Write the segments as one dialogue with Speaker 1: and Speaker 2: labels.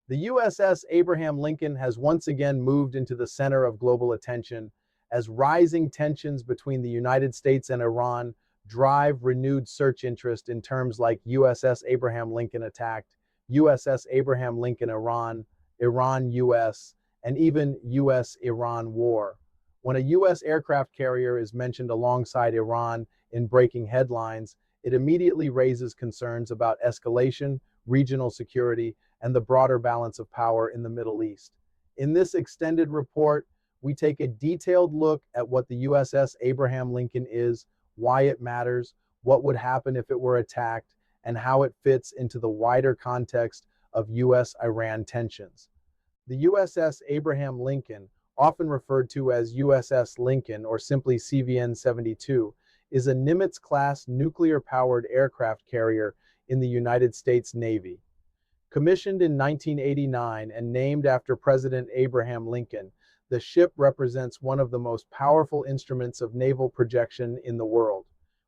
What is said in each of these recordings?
Speaker 1: The USS Abraham Lincoln has once again moved into the center of global attention as rising tensions between the United States and Iran drive renewed search interest in terms like USS Abraham Lincoln attacked, USS Abraham Lincoln Iran, Iran US, and even US Iran war. When a US aircraft carrier is mentioned alongside Iran in breaking headlines, it immediately raises concerns about escalation, regional security, and the broader balance of power in the Middle East. In this extended report, we take a detailed look at what the USS Abraham Lincoln is, why it matters, what would happen if it were attacked, and how it fits into the wider context of US-Iran tensions. The USS Abraham Lincoln, often referred to as USS Lincoln or simply CVN-72, is a Nimitz-class nuclear-powered aircraft carrier in the United States Navy. Commissioned in 1989 and named after President Abraham Lincoln, the ship represents one of the most powerful instruments of naval projection in the world.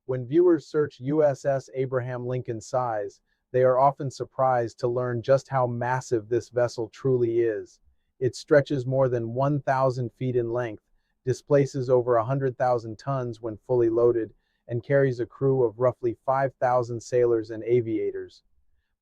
Speaker 1: When viewers search USS Abraham Lincoln size, they are often surprised to learn just how massive this vessel truly is. It stretches more than 1,000 feet in length, displaces over 100,000 tons when fully loaded, and carries a crew of roughly 5,000 sailors and aviators.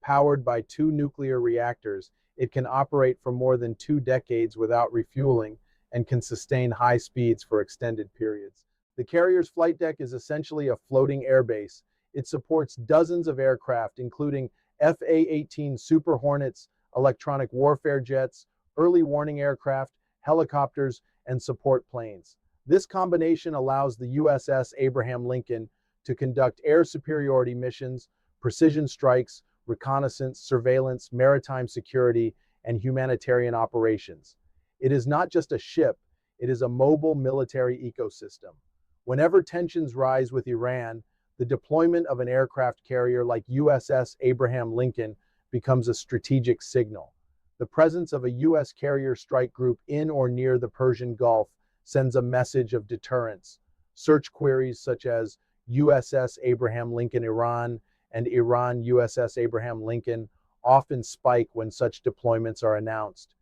Speaker 1: Powered by two nuclear reactors, it can operate for more than 2 decades without refueling and can sustain high speeds for extended periods. The carrier's flight deck is essentially a floating airbase. It supports dozens of aircraft, including FA-18 Super Hornets, electronic warfare jets, early warning aircraft, helicopters, and support planes. This combination allows the USS Abraham Lincoln to conduct air superiority missions, precision strikes, reconnaissance, surveillance, maritime security, and humanitarian operations. It is not just a ship, it is a mobile military ecosystem. Whenever tensions rise with Iran, the deployment of an aircraft carrier like USS Abraham Lincoln becomes a strategic signal. The presence of a U.S. carrier strike group in or near the Persian Gulf sends a message of deterrence. Search queries such as USS Abraham Lincoln Iran and Iran USS Abraham Lincoln often spike when such deployments are announced.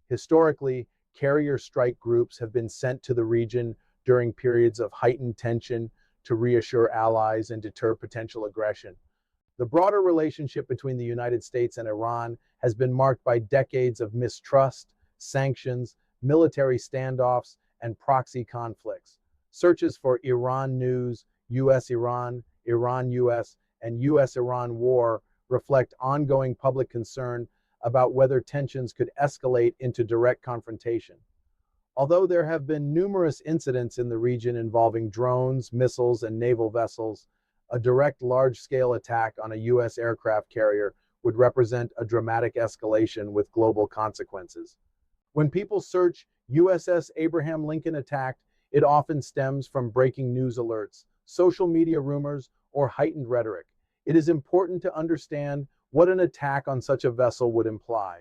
Speaker 1: Historically, carrier strike groups have been sent to the region during periods of heightened tension to reassure allies and deter potential aggression. The broader relationship between the United States and Iran has been marked by decades of mistrust, sanctions, military standoffs, and proxy conflicts. Searches for Iran news, US-Iran, Iran-US, and US-Iran war reflect ongoing public concern about whether tensions could escalate into direct confrontation. Although there have been numerous incidents in the region involving drones, missiles, and naval vessels, a direct large-scale attack on a U.S. aircraft carrier would represent a dramatic escalation with global consequences. When people search USS Abraham Lincoln attacked, it often stems from breaking news alerts, social media rumors, or heightened rhetoric. It is important to understand what an attack on such a vessel would imply.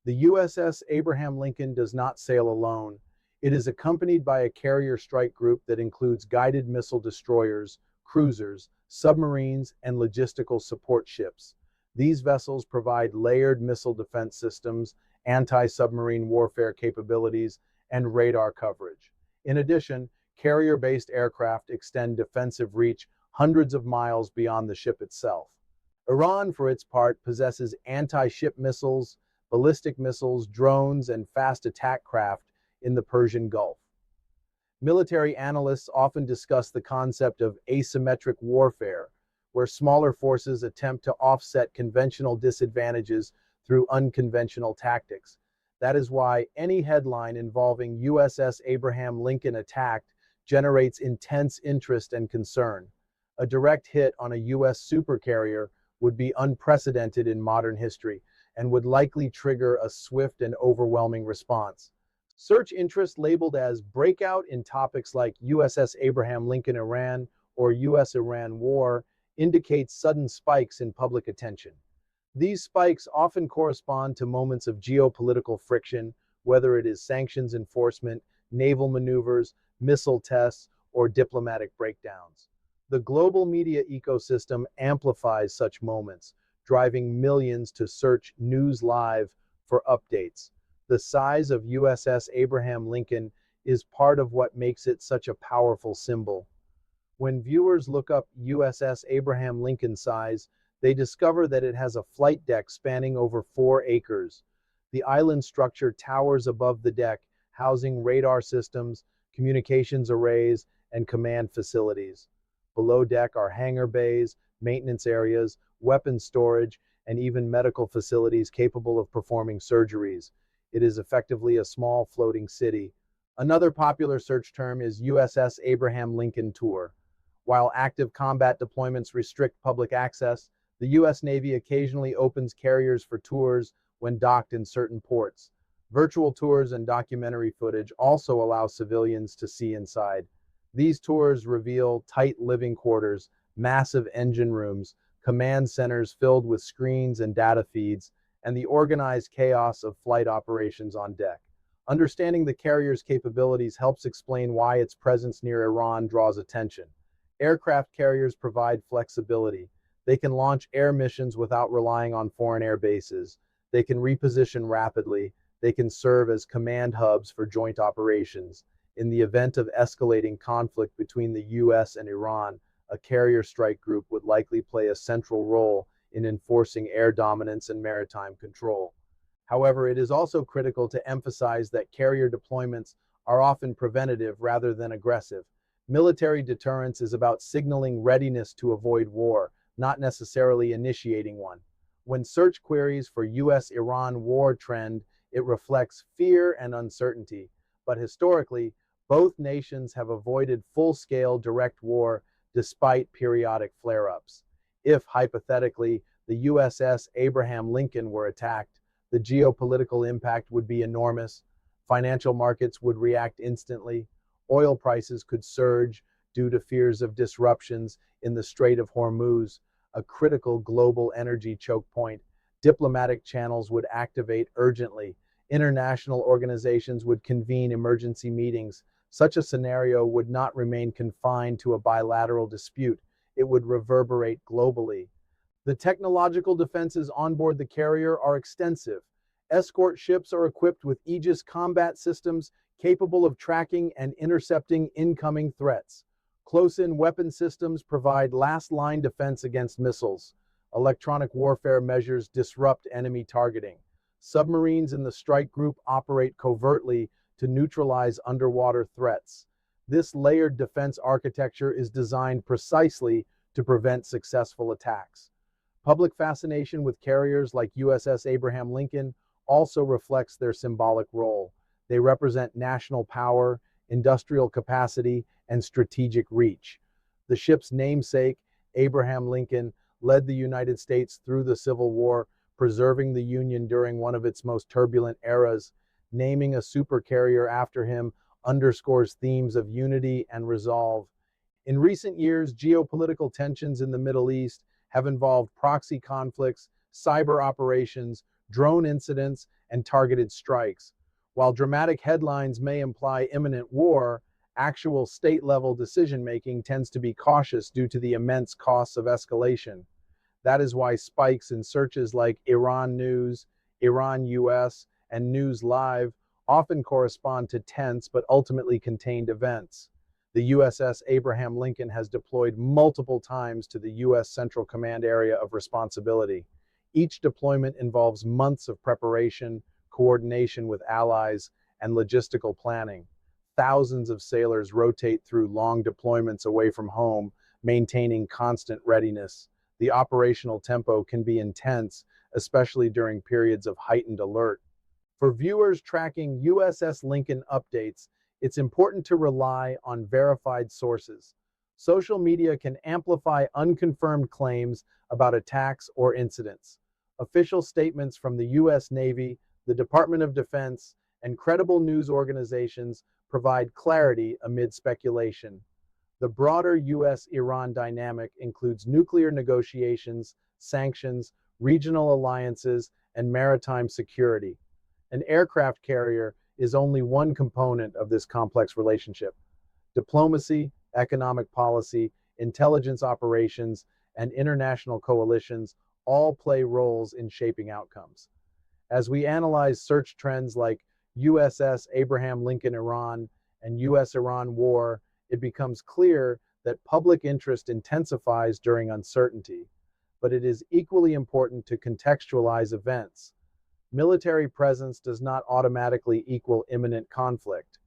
Speaker 1: The USS Abraham Lincoln does not sail alone. It is accompanied by a carrier strike group that includes guided missile destroyers, cruisers, submarines, and logistical support ships. These vessels provide layered missile defense systems, anti-submarine warfare capabilities, and radar coverage. In addition, carrier-based aircraft extend defensive reach hundreds of miles beyond the ship itself. Iran, for its part, possesses anti-ship missiles, ballistic missiles, drones, and fast attack craft in the Persian Gulf. Military analysts often discuss the concept of asymmetric warfare, where smaller forces attempt to offset conventional disadvantages through unconventional tactics. That is why any headline involving USS Abraham Lincoln attacked generates intense interest and concern. A direct hit on a U.S. supercarrier would be unprecedented in modern history and would likely trigger a swift and overwhelming response. Search interest labeled as breakout in topics like USS Abraham Lincoln Iran or US-Iran war indicates sudden spikes in public attention. These spikes often correspond to moments of geopolitical friction, whether it is sanctions enforcement, naval maneuvers, missile tests, or diplomatic breakdowns. The global media ecosystem amplifies such moments, driving millions to search news live for updates. The size of USS Abraham Lincoln is part of what makes it such a powerful symbol. When viewers look up USS Abraham Lincoln size, they discover that it has a flight deck spanning over 4 acres. The island structure towers above the deck, housing radar systems, communications arrays, and command facilities. Below deck are hangar bays, maintenance areas, weapons storage, and even medical facilities capable of performing surgeries. It is effectively a small floating city. Another popular search term is USS Abraham Lincoln Tour. While active combat deployments restrict public access, the U.S. Navy occasionally opens carriers for tours when docked in certain ports. Virtual tours and documentary footage also allow civilians to see inside. These tours reveal tight living quarters, massive engine rooms, command centers filled with screens and data feeds, and the organized chaos of flight operations on deck. Understanding the carrier's capabilities helps explain why its presence near Iran draws attention. Aircraft carriers provide flexibility. They can launch air missions without relying on foreign air bases. They can reposition rapidly. They can serve as command hubs for joint operations. In the event of escalating conflict between the US and Iran, a carrier strike group would likely play a central role in enforcing air dominance and maritime control. However, it is also critical to emphasize that carrier deployments are often preventative rather than aggressive. Military deterrence is about signaling readiness to avoid war, not necessarily initiating one. When search queries for US-Iran war trend, it reflects fear and uncertainty. But historically, both nations have avoided full-scale direct war despite periodic flare-ups. If, hypothetically, the USS Abraham Lincoln were attacked, the geopolitical impact would be enormous. Financial markets would react instantly. Oil prices could surge due to fears of disruptions in the Strait of Hormuz, a critical global energy choke point. Diplomatic channels would activate urgently. International organizations would convene emergency meetings. Such a scenario would not remain confined to a bilateral dispute. It would reverberate globally. The technological defenses on board the carrier are extensive. Escort ships are equipped with Aegis combat systems capable of tracking and intercepting incoming threats. Close-in weapon systems provide last-line defense against missiles. Electronic warfare measures disrupt enemy targeting. Submarines in the strike group operate covertly to neutralize underwater threats. This layered defense architecture is designed precisely to prevent successful attacks. Public fascination with carriers like USS Abraham Lincoln also reflects their symbolic role. They represent national power, industrial capacity, and strategic reach. The ship's namesake, Abraham Lincoln, led the United States through the Civil War, preserving the Union during one of its most turbulent eras. Naming a supercarrier after him underscores themes of unity and resolve. In recent years, geopolitical tensions in the Middle East have involved proxy conflicts, cyber operations, drone incidents, and targeted strikes. While dramatic headlines may imply imminent war, actual state-level decision-making tends to be cautious due to the immense costs of escalation. That is why spikes in searches like Iran News, Iran US, and News Live often correspond to tense but ultimately contained events. The USS Abraham Lincoln has deployed multiple times to the U.S. Central Command Area of Responsibility. Each deployment involves months of preparation, coordination with allies, and logistical planning. Thousands of sailors rotate through long deployments away from home, maintaining constant readiness. The operational tempo can be intense, especially during periods of heightened alert. For viewers tracking USS Lincoln updates, it's important to rely on verified sources. Social media can amplify unconfirmed claims about attacks or incidents. Official statements from the U.S. Navy, the Department of Defense, and credible news organizations provide clarity amid speculation. The broader U.S.-Iran dynamic includes nuclear negotiations, sanctions, regional alliances, and maritime security. An aircraft carrier is only one component of this complex relationship. Diplomacy, economic policy, intelligence operations, and international coalitions all play roles in shaping outcomes. As we analyze search trends like USS Abraham Lincoln Iran and US-Iran war, it becomes clear that public interest intensifies during uncertainty. But it is equally important to contextualize events. Military presence does not automatically equal imminent conflict.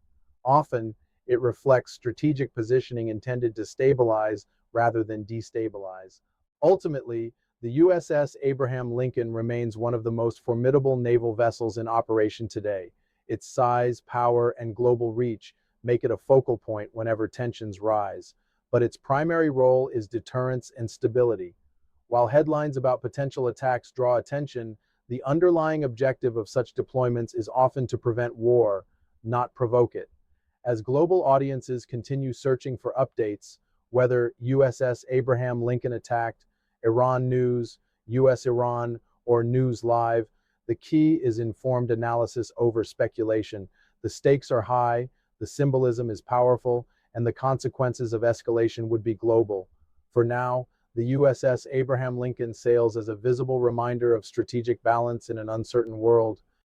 Speaker 1: Often, it reflects strategic positioning intended to stabilize rather than destabilize. Ultimately, the USS Abraham Lincoln remains one of the most formidable naval vessels in operation today. Its size, power, and global reach make it a focal point whenever tensions rise. But its primary role is deterrence and stability. While headlines about potential attacks draw attention, the underlying objective of such deployments is often to prevent war, not provoke it. As global audiences continue searching for updates, whether USS Abraham Lincoln attacked, Iran news, US Iran, or News Live, the key is informed analysis over speculation. The stakes are high, the symbolism is powerful, and the consequences of escalation would be global. For now, the USS Abraham Lincoln sails as a visible reminder of strategic balance in an uncertain world.